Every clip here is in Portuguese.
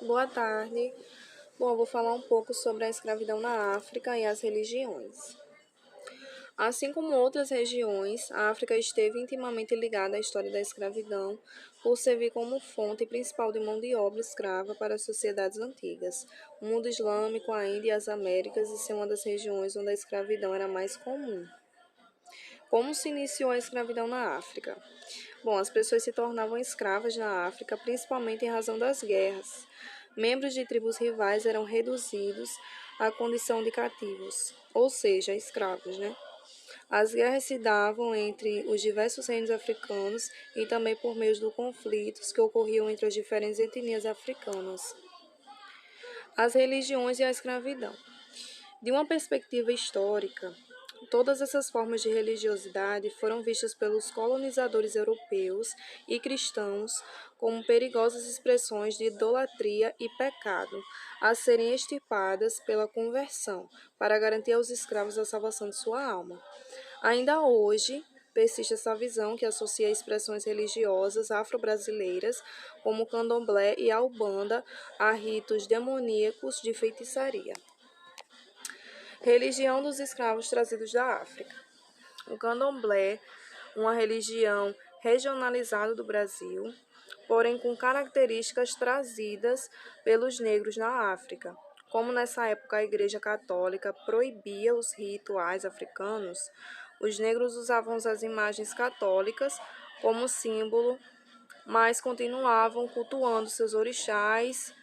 Boa tarde. Bom, eu vou falar um pouco sobre a escravidão na África e as religiões. Assim como outras regiões, a África esteve intimamente ligada à história da escravidão, por servir como fonte principal de mão de obra escrava para as sociedades antigas. O mundo islâmico, a Índia e as Américas, e ser uma das regiões onde a escravidão era mais comum. Como se iniciou a escravidão na África? Bom, as pessoas se tornavam escravas na África, principalmente em razão das guerras. Membros de tribos rivais eram reduzidos à condição de cativos, ou seja, escravos, né? As guerras se davam entre os diversos reinos africanos e também por meio dos conflitos que ocorriam entre as diferentes etnias africanas. As religiões e a escravidão. De uma perspectiva histórica, todas essas formas de religiosidade foram vistas pelos colonizadores europeus e cristãos como perigosas expressões de idolatria e pecado, a serem extirpadas pela conversão, para garantir aos escravos a salvação de sua alma. Ainda hoje, persiste essa visão que associa expressões religiosas afro-brasileiras, como o candomblé e a umbanda, a ritos demoníacos de feitiçaria. Religião dos escravos trazidos da África. O candomblé, uma religião regionalizada do Brasil, porém com características trazidas pelos negros na África. Como nessa época a Igreja Católica proibia os rituais africanos, os negros usavam as imagens católicas como símbolo, mas continuavam cultuando seus orixás,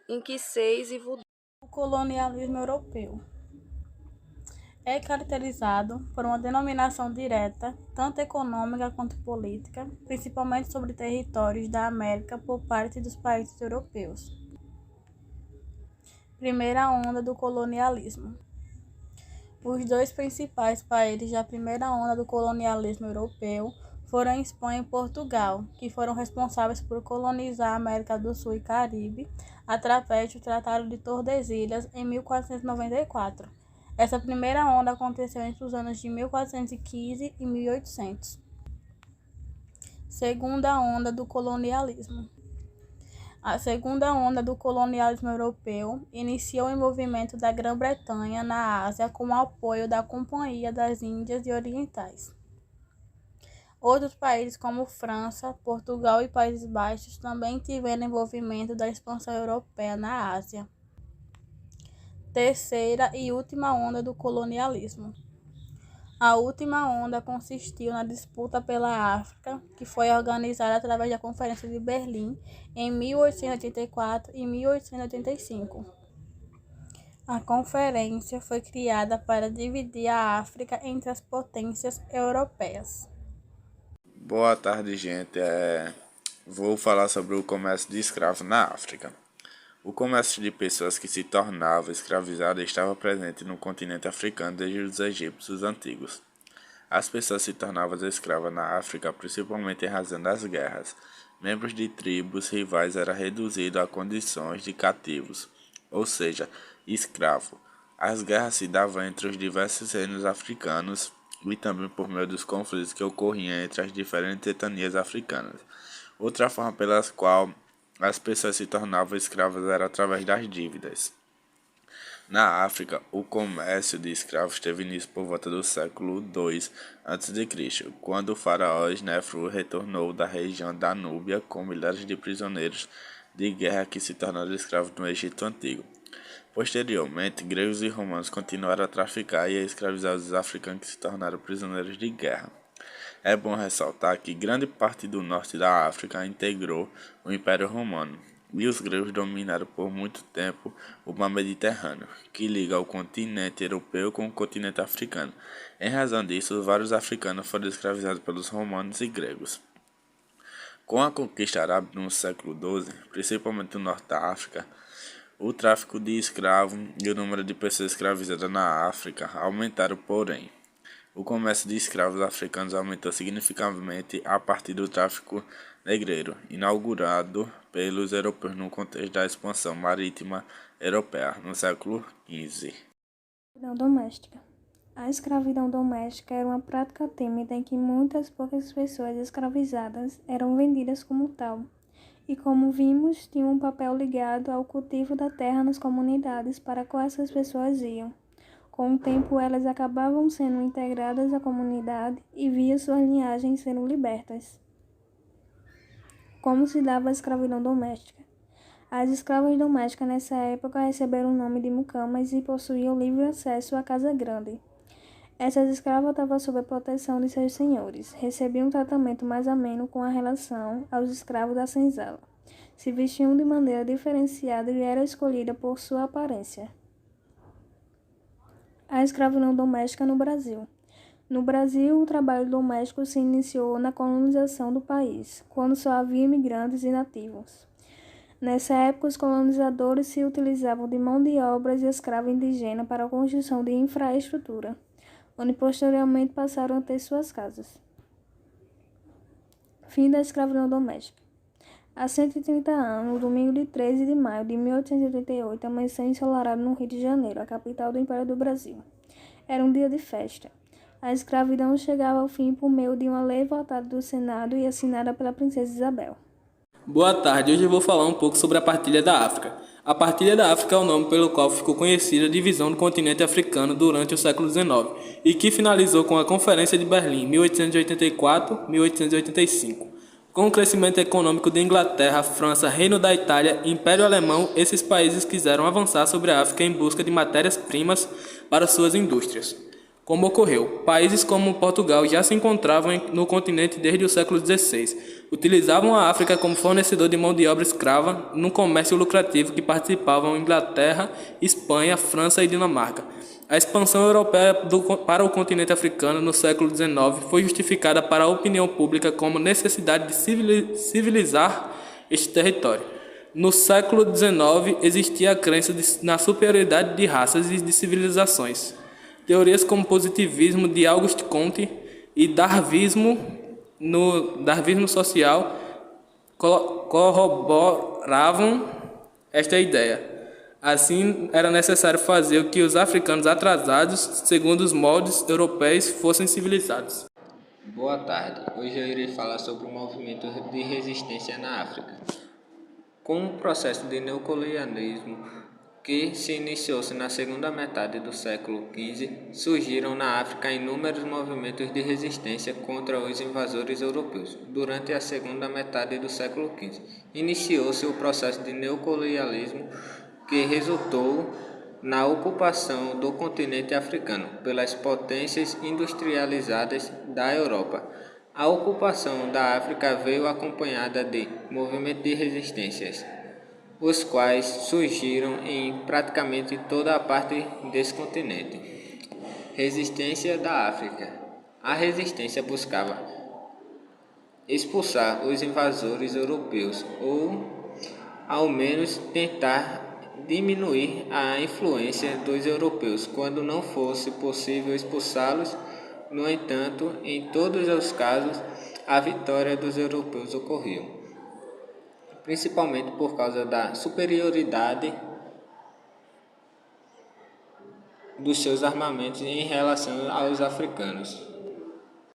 inquiceis e voodoo. O colonialismo europeu é caracterizado por uma denominação direta, tanto econômica quanto política, principalmente sobre territórios da América por parte dos países europeus. Primeira onda do colonialismo. Os dois principais países da primeira onda do colonialismo europeu foram a Espanha e Portugal, que foram responsáveis por colonizar a América do Sul e Caribe através do Tratado de Tordesilhas em 1494. Essa primeira onda aconteceu entre os anos de 1415 e 1800. Segunda onda do colonialismo. A segunda onda do colonialismo europeu iniciou o envolvimento da Grã-Bretanha na Ásia com o apoio da Companhia das Índias Orientais. Outros países como França, Portugal e Países Baixos também tiveram envolvimento da expansão europeia na Ásia. Terceira e última onda do colonialismo. A última onda consistiu na disputa pela África, que foi organizada através da Conferência de Berlim em 1884 e 1885. A conferência foi criada para dividir a África entre as potências europeias. Boa tarde, gente. Vou falar sobre o comércio de escravos na África. O comércio de pessoas que se tornavam escravizadas estava presente no continente africano desde os egípcios antigos. As pessoas se tornavam escravas na África principalmente em razão das guerras. Membros de tribos rivais eram reduzidos a condições de cativos, ou seja, escravo. As guerras se davam entre os diversos reinos africanos e também por meio dos conflitos que ocorriam entre as diferentes etnias africanas. Outra forma pela qual as pessoas se tornavam escravas era através das dívidas. Na África, o comércio de escravos teve início por volta do século II a.C., quando o faraó Snefru retornou da região da Núbia com milhares de prisioneiros de guerra que se tornaram escravos no Egito Antigo. Posteriormente, gregos e romanos continuaram a traficar e a escravizar os africanos que se tornaram prisioneiros de guerra. É bom ressaltar que grande parte do norte da África integrou o Império Romano, e os gregos dominaram por muito tempo o mar Mediterrâneo, que liga o continente europeu com o continente africano. Em razão disso, vários africanos foram escravizados pelos romanos e gregos. Com a conquista árabe no século XII, principalmente no norte da África, o tráfico de escravos e o número de pessoas escravizadas na África aumentaram, porém. O comércio de escravos africanos aumentou significativamente a partir do tráfico negreiro, inaugurado pelos europeus no contexto da expansão marítima europeia no século XV. Escravidão doméstica. A escravidão doméstica era uma prática tímida em que muitas poucas pessoas escravizadas eram vendidas como tal e, como vimos, tinham um papel ligado ao cultivo da terra nas comunidades para qual essas pessoas iam. Com o tempo, elas acabavam sendo integradas à comunidade e via suas linhagens sendo libertas. Como se dava a escravidão doméstica? As escravas domésticas nessa época receberam o nome de mucamas e possuíam livre acesso à casa grande. Essas escravas estavam sob a proteção de seus senhores, recebiam um tratamento mais ameno com a relação aos escravos da senzala, se vestiam de maneira diferenciada e eram escolhidas por sua aparência. A escravidão doméstica no Brasil. No Brasil, o trabalho doméstico se iniciou na colonização do país, quando só havia imigrantes e nativos. Nessa época, os colonizadores se utilizavam de mão de obra e escravo indígena para a construção de infraestrutura, onde posteriormente passaram a ter suas casas. Fim da escravidão doméstica. Há 130 anos, no domingo de 13 de maio de 1888, amanheceu ensolarado no Rio de Janeiro, a capital do Império do Brasil. Era um dia de festa. A escravidão chegava ao fim por meio de uma lei votada do Senado e assinada pela princesa Isabel. Boa tarde, hoje eu vou falar um pouco sobre a Partilha da África. A Partilha da África é o nome pelo qual ficou conhecida a divisão do continente africano durante o século XIX e que finalizou com a Conferência de Berlim, 1884-1885. Com o crescimento econômico da Inglaterra, França, Reino da Itália e Império Alemão, esses países quiseram avançar sobre a África em busca de matérias-primas para suas indústrias. Como ocorreu, países como Portugal já se encontravam no continente desde o século XVI. Utilizavam a África como fornecedor de mão de obra escrava num comércio lucrativo que participavam Inglaterra, Espanha, França e Dinamarca. A expansão europeia para o continente africano no século XIX foi justificada para a opinião pública como necessidade de civilizar este território. No século XIX existia a crença na superioridade de raças e de civilizações. Teorias como positivismo de Auguste Comte e darwinismo social corroboravam esta ideia. Assim, era necessário fazer com que os africanos atrasados, segundo os moldes europeus, fossem civilizados. Boa tarde, hoje eu irei falar sobre o movimento de resistência na África. Com o processo de neocolonialismo que se iniciou-se na segunda metade do século XV, surgiram na África inúmeros movimentos de resistência contra os invasores europeus. Durante a segunda metade do século XV, iniciou-se o processo de neocolonialismo que resultou na ocupação do continente africano pelas potências industrializadas da Europa. A ocupação da África veio acompanhada de movimentos de resistências, os quais surgiram em praticamente toda a parte desse continente. Resistência da África. A resistência buscava expulsar os invasores europeus ou, ao menos, tentar diminuir a influência dos europeus quando não fosse possível expulsá-los. No entanto, em todos os casos, a vitória dos europeus ocorreu, principalmente por causa da superioridade dos seus armamentos em relação aos africanos.